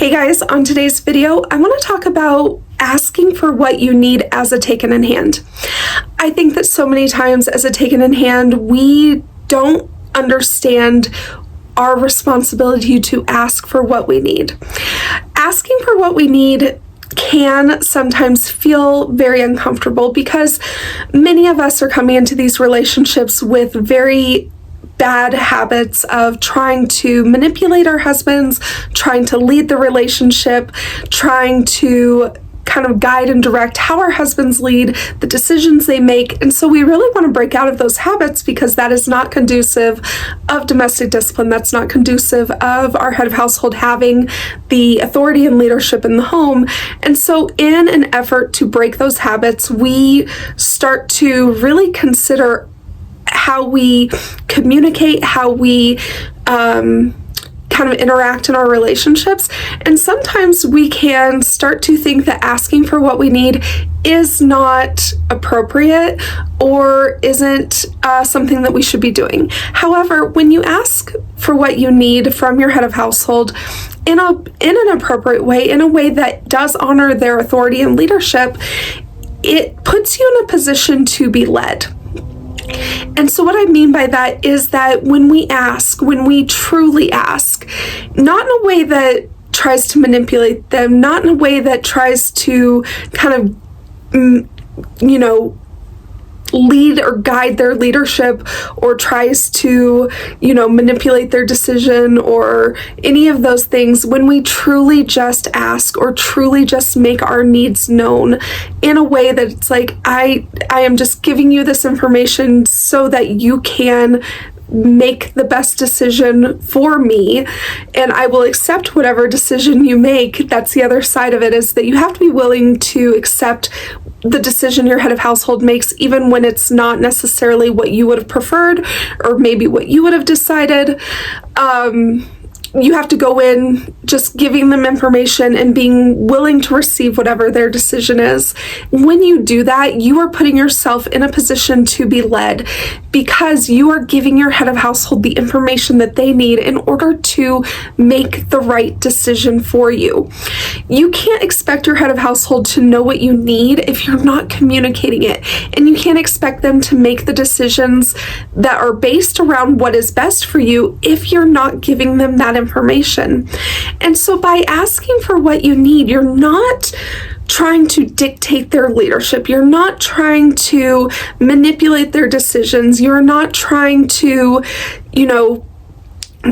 Hey guys, on today's video, I want to talk about asking for what you need as a taken in hand. I think that so many times as a taken in hand, we don't understand our responsibility to ask for what we need. Asking for what we need can sometimes feel very uncomfortable because many of us are coming into these relationships with very bad habits of trying to manipulate our husbands, trying to lead the relationship, trying to kind of guide and direct how our husbands lead, the decisions they make. And so we really want to break out of those habits because that is not conducive of domestic discipline. That's not conducive of our head of household having the authority and leadership in the home. And so in an effort to break those habits, we start to really consider how we communicate, how we kind of interact in our relationships. And sometimes we can start to think that asking for what we need is not appropriate or isn't something that we should be doing. However, when you ask for what you need from your head of household in an appropriate way, in a way that does honor their authority and leadership, it puts you in a position to be led. And so what I mean by that is that when we truly ask, not in a way that tries to manipulate them, not in a way that tries to kind of, lead or guide their leadership or tries to, manipulate their decision or any of those things, when we truly just ask or truly just make our needs known in a way that it's like, I am just giving you this information so that you can make the best decision for me, and I will accept whatever decision you make. That's the other side of it, is that you have to be willing to accept the decision your head of household makes, even when it's not necessarily what you would have preferred or maybe what you would have decided. You have to go in just giving them information and being willing to receive whatever their decision is. When you do that, you are putting yourself in a position to be led because you are giving your head of household the information that they need in order to make the right decision for you. You can't expect your head of household to know what you need if you're not communicating it, and you can't expect them to make the decisions that are based around what is best for you if you're not giving them that information. And so by asking for what you need, you're not trying to dictate their leadership. You're not trying to manipulate their decisions. You're not trying to,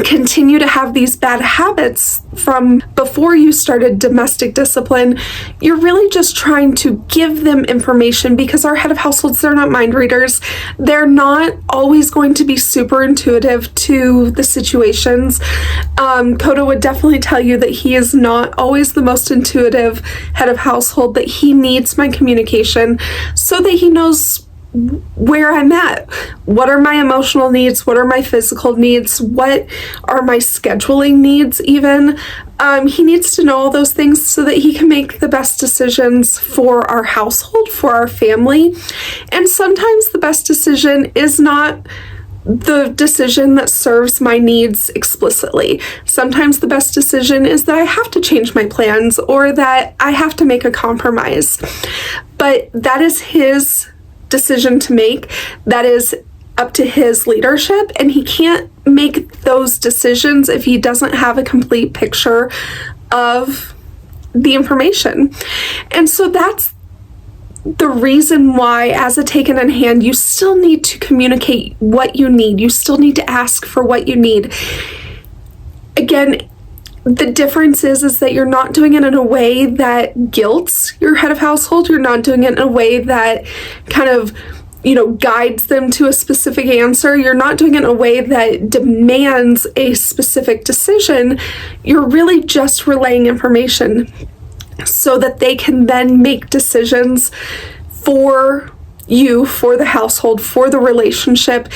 continue to have these bad habits from before you started domestic discipline. You're really just trying to give them information because our head of households, they're not mind readers. They're not always going to be super intuitive to the situations. Koda would definitely tell you that he is not always the most intuitive head of household, that he needs my communication so that he knows where I'm at. What are my emotional needs? What are my physical needs? What are my scheduling needs even? He needs to know all those things so that he can make the best decisions for our household, for our family. And sometimes the best decision is not the decision that serves my needs explicitly. Sometimes the best decision is that I have to change my plans or that I have to make a compromise. But that is his decision to make. That is up to his leadership, and he can't make those decisions if he doesn't have a complete picture of the information. And so that's the reason why, as a taken in hand, you still need to communicate what you need. You still need to ask for what you need. Again, the difference is that you're not doing it in a way that guilts your head of household. You're not doing it in a way that kind of, guides them to a specific answer. You're not doing it in a way that demands a specific decision. You're really just relaying information so that they can then make decisions for you, for the household, for the relationship.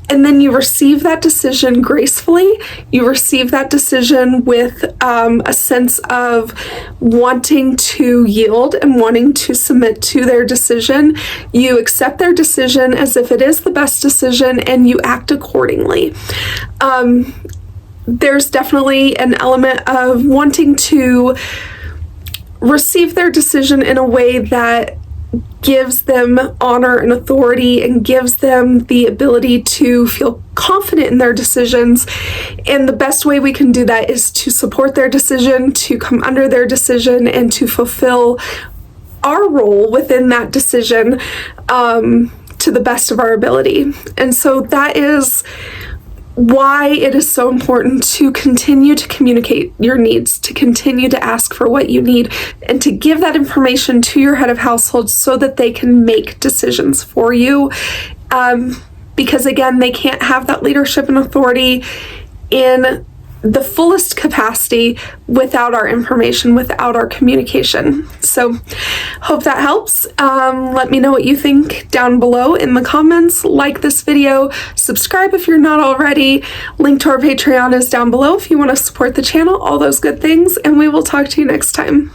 And then you receive that decision gracefully. You receive that decision with a sense of wanting to yield and wanting to submit to their decision. You accept their decision as if it is the best decision, and you act accordingly. there's definitely an element of wanting to receive their decision in a way that gives them honor and authority and gives them the ability to feel confident in their decisions. And the best way we can do that is to support their decision, to come under their decision, and to fulfill our role within that decision to the best of our ability. And so that is why it is so important to continue to communicate your needs, to continue to ask for what you need, and to give that information to your head of household so that they can make decisions for you. Because again, they can't have that leadership and authority in the fullest capacity without our information, without our communication. So hope that helps. Let me know what you think down below in the comments. Like this video, subscribe if you're not already. Link to our Patreon is down below if you want to support the channel, all those good things, and we will talk to you next time.